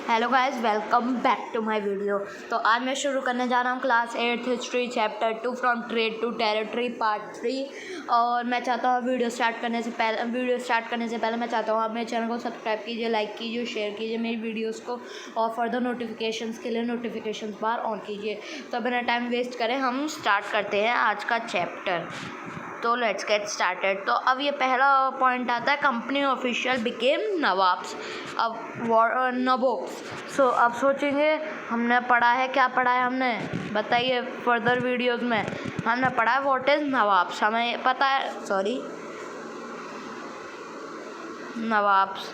Hello guys, welcome back to my video. तो आज मैं शुरू करने जा रहा हूँ class 8 history chapter 2 from trade to territory part 3। और मैं चाहता हूँ वीडियो स्टार्ट करने से पहले मैं चाहता हूँ आप मेरे चैनल को सब्सक्राइब कीजिए, लाइक कीजिए, शेयर कीजिए मेरी वीडियोज़ को, और फर्दर नोटिफिकेशंस के लिए नोटिफिकेशन बार ऑन कीजिए। तो बिना टाइम वेस्ट करें हम स्टार्ट करते हैं आज का चैप्टर। तो लेट्स गेट स्टार्टेड। तो अब ये पहला पॉइंट आता है, कंपनी ऑफिशियल बिकेम नवाब्स, अब नबोब्स। सो अब सोचेंगे हमने पढ़ा है, क्या पढ़ा है हमने, बताइए। फर्दर वीडियोस में हमने पढ़ा है व्हाट इज़ नवाब्स, हमें पता है, नवाब्स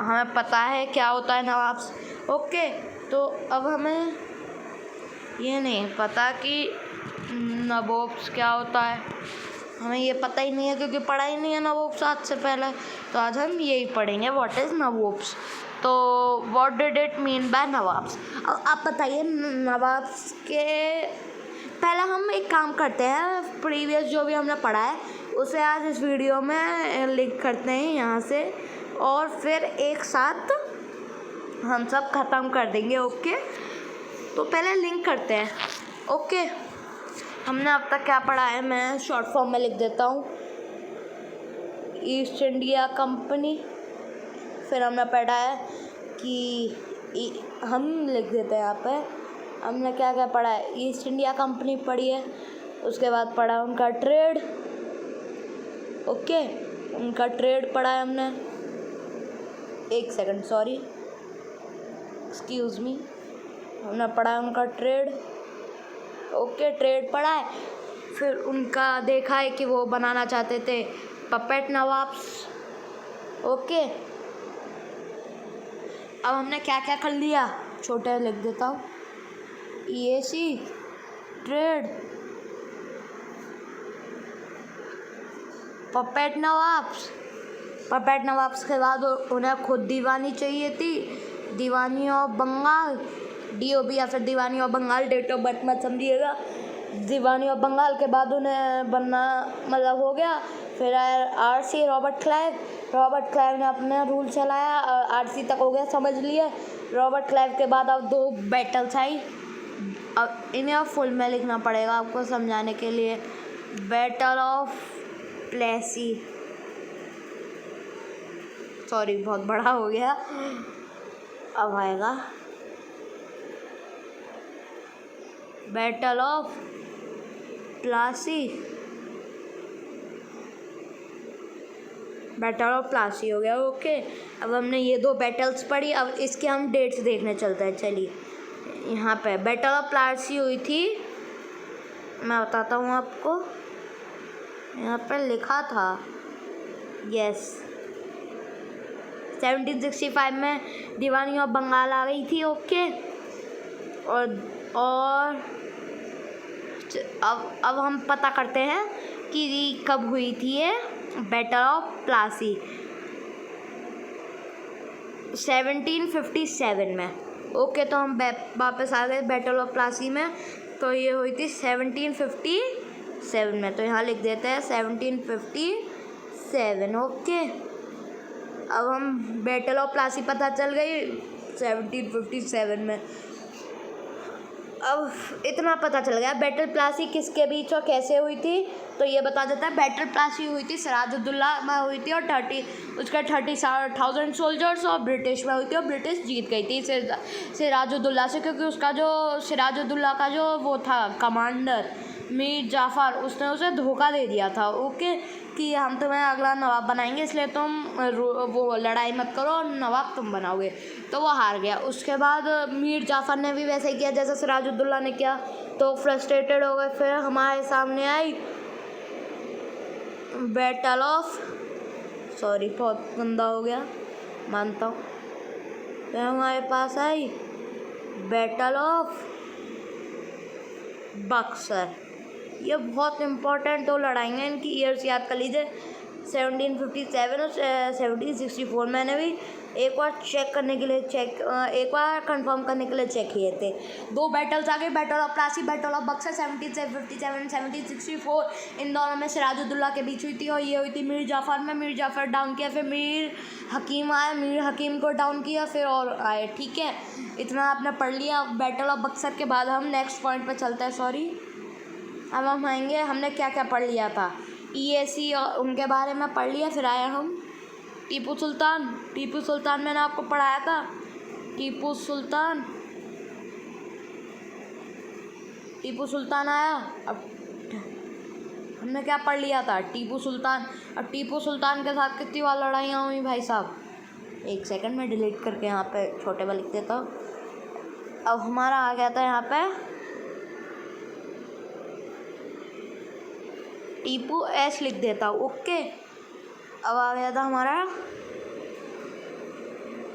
हमें पता है क्या होता है नवाब्स। ओके, तो अब हमें ये नहीं पता कि नबोब्स क्या होता है, हमें ये पता ही नहीं है क्योंकि पढ़ा ही नहीं है नवाब्स आज से पहले। तो आज हम यही पढ़ेंगे व्हाट इज़ नवाब्स। तो what did it mean by nawabs. अब आप बताइए नवाब्स के पहले हम एक काम करते हैं, प्रीवियस जो भी हमने पढ़ा है उसे आज इस वीडियो में लिंक करते हैं यहाँ से, और फिर एक साथ हम सब ख़त्म कर देंगे। ओके, तो पहले लिंक करते हैं। ओके, हमने अब तक क्या पढ़ा है मैं शॉर्ट फॉर्म में लिख देता हूँ। ईस्ट इंडिया कंपनी, फिर हमने पढ़ा है कि हम लिख देते हैं यहाँ पे, हमने क्या क्या पढ़ा है, ईस्ट इंडिया कंपनी पढ़ी है, उसके बाद पढ़ा उनका ट्रेड। ओके, उनका ट्रेड पढ़ा है हमने, एक सेकंड सॉरी एक्सक्यूज़ मी, हमने पढ़ा है उनका ट्रेड। ओके, ट्रेड पढ़ा है, फिर उनका देखा है कि वो बनाना चाहते थे पपेट नवाब्स। ओके, अब हमने क्या क्या कर लिया, छोटे लिख देता हूँ, EAC, ट्रेड, पपेट नवाब्स के बाद उन्हें खुद दीवानी चाहिए थी, दीवानी ऑफ बंगाल, DOB या फिर दीवानी of Bengal, date of birth मत समझिएगा। दीवानी ऑफ बंगाल के बाद उन्हें बनना मतलब हो गया। फिर RC रॉबर्ट क्लाइव ने अपना रूल चलाया, RC तक हो गया, समझ लिए। रॉबर्ट क्लाइव के बाद अब 2 बैटल्स आई, अब इन्हें अब फुल में लिखना पड़ेगा आपको समझाने के लिए। बैटल ऑफ प्लेसी, सॉरी बहुत बड़ा हो गया, अब आएगा बैटल ऑफ प्लासी हो गया। ओके, अब हमने ये 2 बैटल्स पढ़ी, अब इसके हम डेट्स देखने चलते हैं। चलिए, यहाँ पे बैटल ऑफ प्लासी हुई थी, मैं बताता हूँ आपको, यहाँ पे लिखा था, यस 1765 में दीवानी ऑफ बंगाल आ गई थी। ओके, और अब हम पता करते हैं कि कब हुई थी ये बैटल ऑफ प्लासी, 1757 में। ओके, तो हम वापस आ गए बैटल ऑफ प्लासी में, तो ये हुई थी 1757 में, तो यहाँ लिख देते हैं 1757। ओके, अब हम बैटल ऑफ प्लासी पता चल गई 1757 में। अब इतना पता चल गया बैटल प्लासी किसके बीच और कैसे हुई थी, तो ये बता देता है। बैटल प्लासी हुई थी सिराजुद्दौला में हुई थी, और 30,000 सोल्जर्स और ब्रिटिश में हुई थी, और ब्रिटिश जीत गई थी सिराजुद्दौला से, क्योंकि उसका जो सिराजुद्दौला का जो वो था कमांडर मीर जाफ़र, उसने उसे धोखा दे दिया था। ओके, कि हम तुम्हें अगला नवाब बनाएंगे, इसलिए तुम वो लड़ाई मत करो और नवाब तुम बनाओगे, तो वो हार गया। उसके बाद मीर जाफ़र ने भी वैसे ही किया जैसा सिराजुद्दौला ने किया, तो फ्रस्ट्रेटेड हो गए। फिर हमारे सामने आई बैटल ऑफ, सॉरी बहुत गंदा हो गया मानता हूँ, फिर हमारे पास आई बैटल ऑफ बक्सर। ये बहुत इम्पोर्टेंट 2 लड़ाइयाँ, इनकी ईयर्स याद कर लीजिए, 1757 और 1764। मैंने भी एक बार चेक करने के लिए एक बार कंफर्म करने के लिए चेक किए थे। 2 बैटल्स आ गए, battle of Plassey, battle of Buxar 1757, 1764। इन दोनों में सिराजुद्दौला के बीच हुई थी और ये हुई थी मीर जाफ़र में। मीर जाफ़र डाउन किया, फिर मीर हकीम आए, मीर हकीम को डाउन किया, फिर और आए। ठीक है, इतना आपने पढ़ लिया बैटल ऑफ बक्सर के बाद हम नेक्स्ट पॉइंट पर चलते हैं। सॉरी, अब हम आएंगे, हमने क्या क्या पढ़ लिया था, EAC और उनके बारे में पढ़ लिया। फिर आया हम टीपू सुल्तान मैंने आपको पढ़ाया था। टीपू सुल्तान आया। अब हमने क्या पढ़ लिया था, टीपू सुल्तान। अब टीपू सुल्तान के साथ कितनी बार लड़ाइयाँ हुई भाई साहब, एक सेकंड में डिलीट करके यहाँ पे छोटे में लिख देता हूँ। अब हमारा आ गया था यहाँ पे टीपू एस लिख देता हूँ। ओके, अब आ गया था हमारा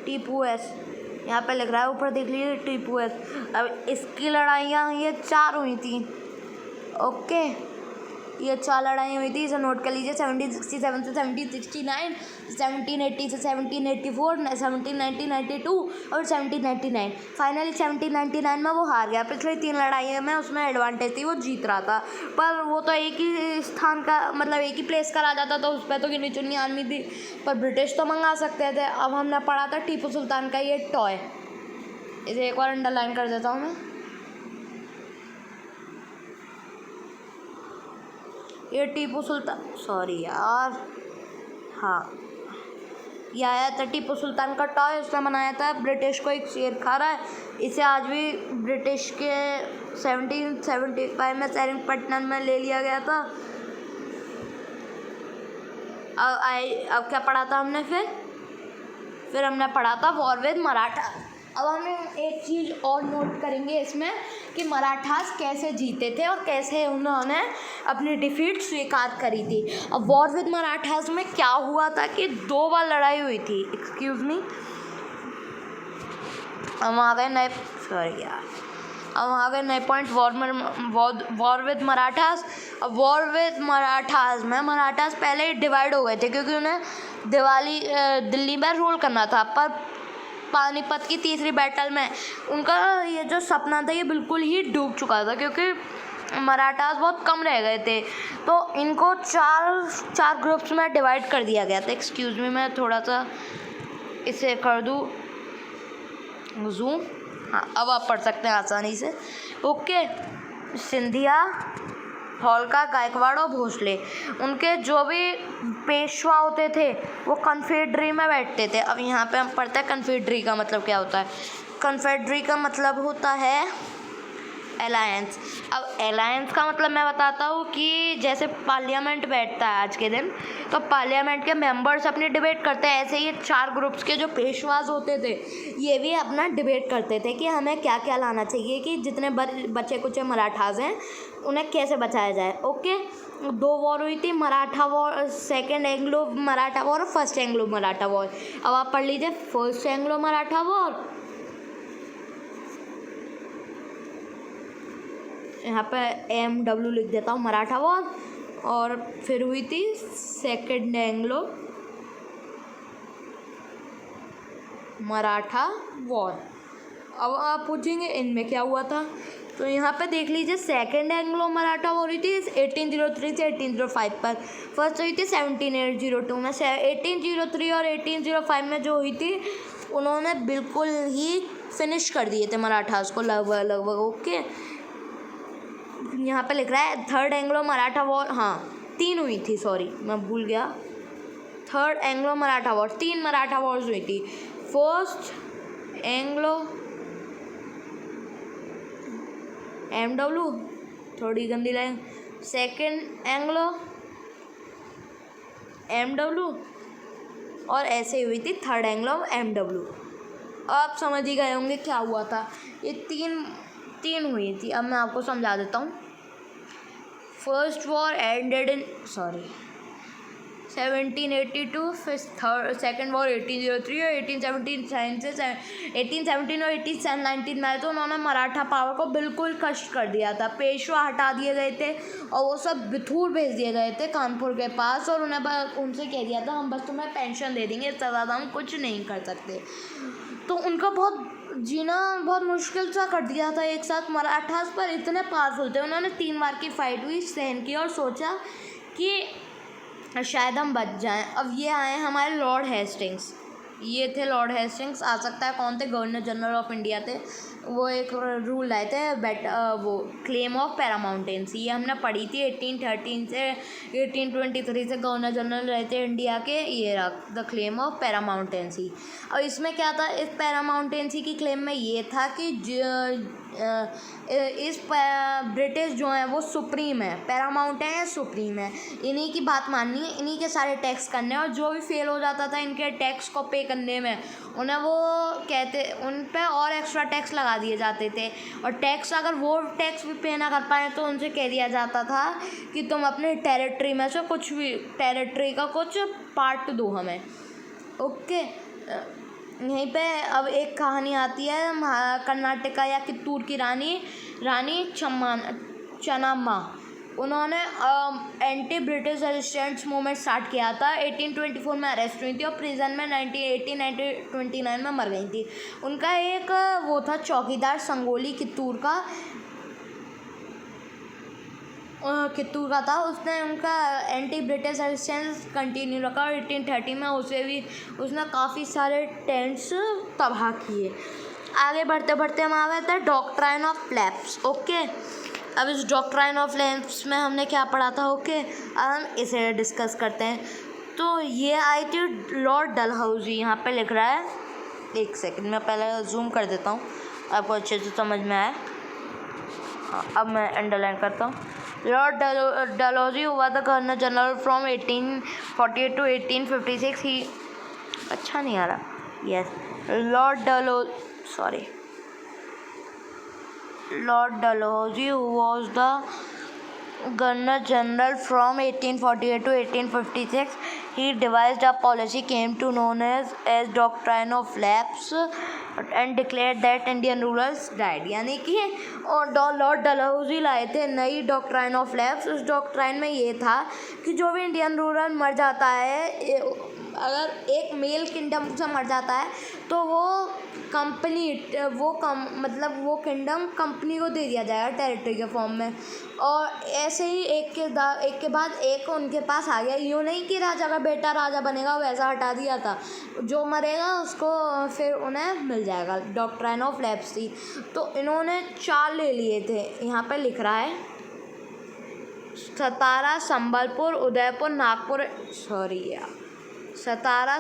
टीपू एस, यहाँ पे लिख रहा है ऊपर देख लीजिए टीपू एस। अब इसकी लड़ाइयाँ ये 4 हुई थी। ओके, ये 4 लड़ाई हुई थी, इसे नोट कर लीजिए। 1767 से 1769, 1780 से 1784, 1792 और 1799। फाइनली 1799 में वो हार गया। पिछले 3 लड़ाइयों में उसमें एडवांटेज थी, वो जीत रहा था, पर वो तो एक ही स्थान का मतलब एक ही प्लेस का राजा था, तो उस पर तो गिनी चुनी आदमी थी, पर ब्रिटिश तो मंगा सकते थे। अब हमने पढ़ा था टीपू सुल्तान का ये टॉय, इसे एक बार अंडरलाइन कर देता हूँ मैं। ये टीपू सुल्तान, सॉरी यार, हाँ, ये आया था टीपू सुल्तान का टॉय, उसने बनाया था। ब्रिटिश को एक शेर खा रहा है, इसे आज भी ब्रिटिश के 1775 में सेरिंगपट्टनम में ले लिया गया था। अब क्या पढ़ा था हमने, फिर हमने पढ़ा था वॉर विद मराठा। अब हम एक चीज़ और नोट करेंगे इसमें कि मराठास कैसे जीते थे और कैसे उन्होंने अपनी डिफीट स्वीकार करी थी। अब वॉर विद मराठास में क्या हुआ था कि 2 बार लड़ाई हुई थी। एक्सक्यूज़ मी, हम आ गए नए, सॉरी यार, अब आ गए नए पॉइंट। War with Marathas. अब वॉर विद मराठास में मराठास पहले ही डिवाइड हो गए थे, क्योंकि उन्हें दिल्ली में रूल करना था, पर पानीपत की तीसरी बैटल में उनका ये जो सपना था ये बिल्कुल ही डूब चुका था, क्योंकि मराठास बहुत कम रह गए थे, तो इनको चार ग्रुप्स में डिवाइड कर दिया गया था। एक्सक्यूज़ मी, मैं थोड़ा सा इसे कर दूँ जूम। हाँ, अब आप पढ़ सकते हैं आसानी से। ओके, सिंधिया, होलका, गायकवाड़ और भोसले, उनके जो भी पेशवा होते थे वो कन्फेडरी में बैठते थे। अब यहाँ पे हम पढ़ते हैं कन्फेडरी का मतलब क्या होता है। कन्फेडरी का मतलब होता है अलायंस। अब अलायंस का मतलब मैं बताता हूँ कि जैसे पार्लियामेंट बैठता है आज के दिन, तो पार्लियामेंट के मेंबर्स अपनी डिबेट करते हैं, ऐसे ही 4 ग्रुप्स के जो पेशवाज होते थे ये भी अपना डिबेट करते थे कि हमें क्या क्या लाना चाहिए, कि जितने बचे कुछ मराठास हैं उन्हें कैसे बचाया जाए। ओके, 2 वॉर हुई थी, Maratha war, second Anglo Maratha war और फर्स्ट एंग्लो मराठा वॉर। अब आप पढ़ लीजिए फर्स्ट एंग्लो मराठा वॉर, यहाँ पे MW लिख देता हूँ, मराठा वॉर। और फिर हुई थी सेकेंड एंग्लो मराठा वॉर। अब आप पूछेंगे इनमें क्या हुआ था, तो यहाँ पे देख लीजिए सेकेंड एंग्लो मराठा वॉर हुई थी 1803 से 1805 पर। फर्स्ट हुई थी 1702 में। 1803 और 1805 में जो हुई थी उन्होंने बिल्कुल ही फिनिश कर दिए थे मराठास को लगभग। ओके, यहाँ पे लिख रहा है थर्ड एंग्लो मराठा वॉर, हाँ 3 हुई थी, सॉरी मैं भूल गया। Third Anglo Maratha war, 3 Maratha Wars हुई थी। फर्स्ट एंग्लो MW, थोड़ी गंदी लाइन, सेकेंड एंग्लो MW और ऐसे हुई थी थर्ड एंग्लो MW। आप समझ ही गए होंगे क्या हुआ था। ये तीन हुई थी। अब मैं आपको समझा देता हूँ। फर्स्ट वॉर एंडेड इन 1782, फिर सेकेंड वॉर 1803 और 1817 और 1819 में आए। तो उन्होंने मराठा पावर को बिल्कुल कष्ट कर दिया था। पेशवा हटा दिए गए थे और वो सब बिथूर भेज दिए गए थे कानपुर के पास, और उनसे कह दिया था हम बस तुम्हें पेंशन दे देंगे, इससे ज़्यादा हम कुछ नहीं कर सकते। तो उनका जीना बहुत मुश्किल सा कर दिया था एक साथ। मराठास पर इतने पावरफुल थे, उन्होंने 3 बार की फाइट हुई, सहन की और सोचा कि शायद हम बच जाएं। अब ये आए हमारे लॉर्ड हेस्टिंग्स, ये थे लॉर्ड हेस्टिंग्स। आ सकता है कौन थे, गवर्नर जनरल ऑफ इंडिया थे। वो एक रूल लाए थे वो क्लेम ऑफ पैरामाउंटेंसी, ये हमने पढ़ी थी 1813 से 1823 से गवर्नर जनरल रहे थे इंडिया के। ये द क्लेम ऑफ पैरामाउंटेंसी। और इसमें क्या था, इस पैरामाउंटेंसी की क्लेम में ये था कि इस ब्रिटिश जो है वो सुप्रीम है, पैरामाउंट है या सुप्रीम है, इन्हीं की बात माननी है, इन्हीं के सारे टैक्स करने हैं। और जो भी फेल हो जाता था इनके टैक्स को पे करने में, उन्हें वो उन पे और एक्स्ट्रा टैक्स लगा दिए जाते थे। और टैक्स अगर वो टैक्स भी पे ना कर पाए तो उनसे कह दिया जाता था कि तुम अपने टेरिटरी में से कुछ भी, टेरिटरी का कुछ पार्ट दो हमें। ओके, यहीं पे अब एक कहानी आती है कर्नाटका या कित्तूर की रानी चन्नम्मा। उन्होंने anti British resistance movement start किया था। 1824 में अरेस्ट हुई थी और प्रिजन में 1929 में मर गई थी। उनका एक वो था चौकीदार संगोली कित्तूर का था, उसने उनका एंटी ब्रिटिश रेजिस्टेंस कंटिन्यू रखा और 1830 में उसने काफ़ी सारे टेंट्स तबाह किए। आगे बढ़ते बढ़ते हम आ गए थे डॉक्ट्राइन ऑफ लैप्स। ओके, अब इस डॉक्ट्राइन ऑफ लैप्स में हमने क्या पढ़ा था। ओके, अब हम इसे डिस्कस करते हैं। तो ये आई थी लॉर्ड डलहौजी, यहाँ पे लिख रहा है, एक सेकंड में पहले जूम कर देता हूँ आपको अच्छे से समझ में आए। हाँ, अब मैं अंडरलाइन करता हूँ। लॉर्ड डलहौजी हुआ था गवर्नर जनरल फ्रॉम 1848 to 1856। ही अच्छा नहीं आ रहा। Yes, Lord Dalhousie was the Governor General from 1848 to 1856. He devised a policy came to known as Doctrine of Lapse and declared that Indian rulers died। यानी कि Lord Dalhousie लाए थे नई डॉक्ट्राइन ऑफ लैप्स। उस doctrine में ये था कि जो भी इंडियन रूलर मर जाता है, अगर एक मेल किंगडम से मर जाता है तो वो वो किंगडम कंपनी को दे दिया जाएगा टेरिटरी के फॉर्म में। और ऐसे ही एक के बाद एक उनके पास आ गया। यूँ नहीं कि राजा का बेटा राजा बनेगा, वैसा हटा दिया था। जो मरेगा उसको फिर उन्हें मिल जाएगा। डॉक्ट्राइन ऑफ लैप्स थी। तो इन्होंने 4 ले लिए थे, यहाँ पे लिख रहा है सतारा, संबलपुर, उदयपुर, नागपुर, सतारा,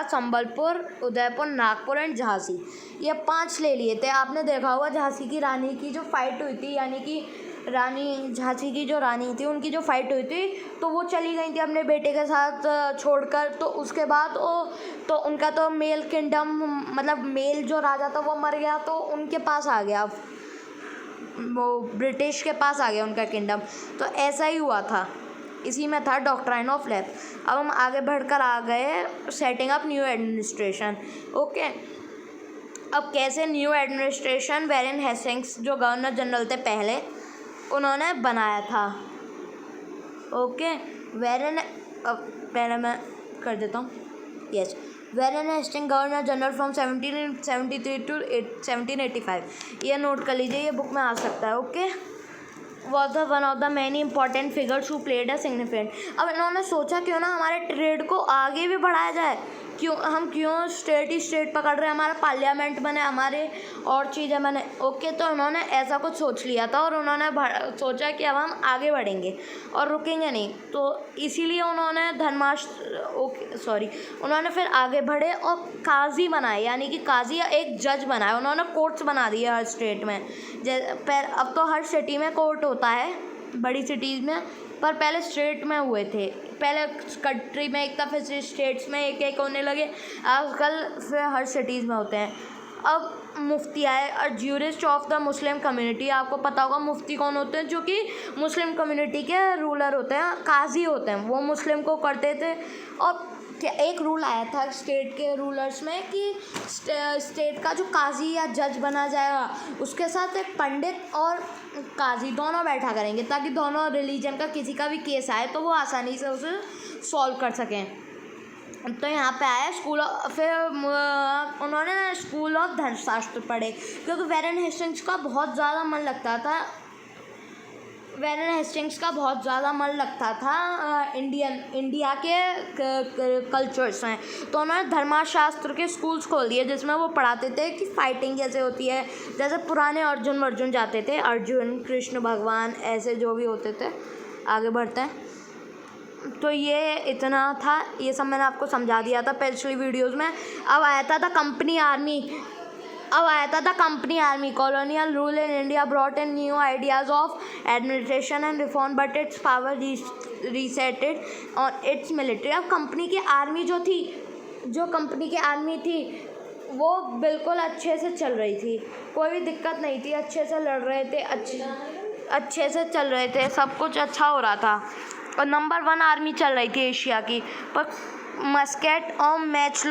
संबलपुर, उदयपुर, नागपुर एंड झांसी, ये 5 ले लिए थे। आपने देखा होगा झांसी की रानी की जो फाइट हुई थी, यानी कि झांसी की जो रानी थी उनकी जो फाइट हुई थी, तो वो चली गई थी अपने बेटे के साथ छोड़कर। तो उसके बाद तो उनका तो मेल किंगडम, मतलब मेल जो राजा था वो मर गया, तो उनके पास आ गया, वो ब्रिटिश के पास आ गया उनका किंगडम। तो ऐसा ही हुआ था, इसी में था डॉक्ट्राइन ऑफ लैप्स। अब हम आगे बढ़कर आ गए setting up new administration. Okay, अब कैसे न्यू एडमिनिस्ट्रेशन वेरेन हेस्टिंग्स जो गवर्नर जनरल थे पहले, उन्होंने बनाया था। ओके, पहले मैं कर देता हूँ। Yes, Warren Hastings governor general from 1773 to 1785। ये नोट कर लीजिए, ये बुक में आ सकता है। Okay, was the one of the many important figures who played a significant। अब इन्होंने सोचा क्यों ना हमारे ट्रेड को आगे भी बढ़ाया जाए, क्यों स्टेट ही स्टेट पकड़ रहे हैं, हमारा पार्लियामेंट बने, हमारे और चीज़ें बने। ओके, तो उन्होंने ऐसा कुछ सोच लिया था और उन्होंने सोचा कि अब हम आगे बढ़ेंगे और रुकेंगे नहीं। तो इसीलिए उन्होंने उन्होंने फिर आगे बढ़े और काजी बनाए, यानी कि काजी या एक जज बनाए। उन्होंने कोर्ट्स बना दिए हर स्टेट में। अब तो हर सिटी में कोर्ट होता है, बड़ी सिटीज़ में, पर पहले स्टेट में हुए थे। पहले कंट्री में एक था, फिर स्टेट्स में एक होने लगे, आजकल फिर हर सिटीज़ में होते हैं। अब मुफ्ती आए, और jurist of the Muslim community, आपको पता होगा मुफ्ती कौन होते हैं, जो कि मुस्लिम कम्युनिटी के रूलर होते हैं, काजी होते हैं, वो मुस्लिम को करते थे। और एक रूल आया था स्टेट के रूलर्स में कि स्टेट का जो काजी या जज बना जाएगा उसके साथ एक पंडित और काजी दोनों बैठा करेंगे, ताकि दोनों रिलीजन का किसी का भी केस आए तो वो आसानी से उसे सॉल्व कर सकें। तो यहाँ पे आया फिर उन्होंने स्कूल ऑफ धर्मशास्त्र पढ़े, क्योंकि वैरन हेस्टिंग्स का बहुत ज़्यादा मन लगता था इंडिया के कल्चर्स में। तो उन्होंने धर्मशास्त्र के स्कूल्स खोल दिए, जिसमें वो पढ़ाते थे कि फाइटिंग कैसे होती है, जैसे पुराने अर्जुन जाते थे, अर्जुन कृष्ण भगवान ऐसे जो भी होते थे। आगे बढ़ते हैं। तो ये इतना था, ये सब मैंने आपको समझा दिया था पिछली वीडियोज़ में। अब आया था the company army. Colonial rule in India brought in new ideas of administration and reform, but it's power reseated on it's military. अब कंपनी की आर्मी थी वो बिल्कुल अच्छे से चल रही थी, कोई भी दिक्कत नहीं थी, अच्छे से लड़ रहे थे, अच्छे से चल रहे थे, सब कुछ अच्छा हो रहा था, और नंबर 1 आर्मी चल रही थी एशिया की। पर मस्केट और मैच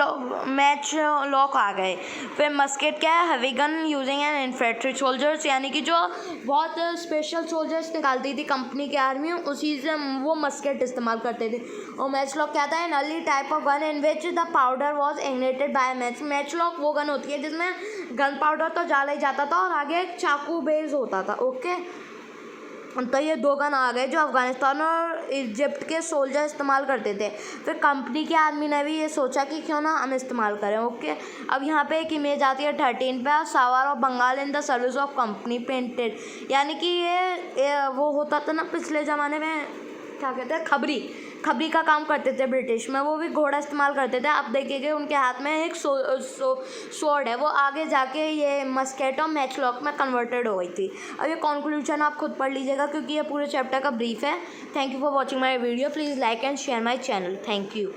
लॉक आ गए। फिर मस्केट क्या है, heavy gun using an infantry soldiers, यानी कि जो बहुत स्पेशल सोल्जर्स निकालती थी कंपनी की आर्मी, उसी से वो मस्केट इस्तेमाल करते थे। और मैच लॉक क्या था, an early type of gun in which the powder was ignited by matchlock वो गन होती है जिसमें गन पाउडर तो डाला ही जाता था और आगे एक चाकू बेस होता था। ओके, तो ये 2 गन आ गए जो अफ़गानिस्तान और इजिप्ट के सोल्जर इस्तेमाल करते थे। फिर कंपनी की आर्मी ने भी ये सोचा कि क्यों ना हम इस्तेमाल करें। ओके, अब यहाँ पे एक इमेज आती है 13 पे, sowar of Bengal in the service of company painted, यानी कि ये वो होता था ना पिछले ज़माने में, क्या कहते हैं, खबरी का काम करते थे ब्रिटिश में, वो भी घोड़ा इस्तेमाल करते थे। आप देखिए उनके हाथ में एक स्वॉर्ड है, वो आगे जाके ये मस्केट और मैच लॉक में कन्वर्टेड हो गई थी। अब ये कंक्लूजन आप खुद पढ़ लीजिएगा, क्योंकि ये पूरे चैप्टर का ब्रीफ है। Thank you for watching my video, please like and share my channel. Thank you.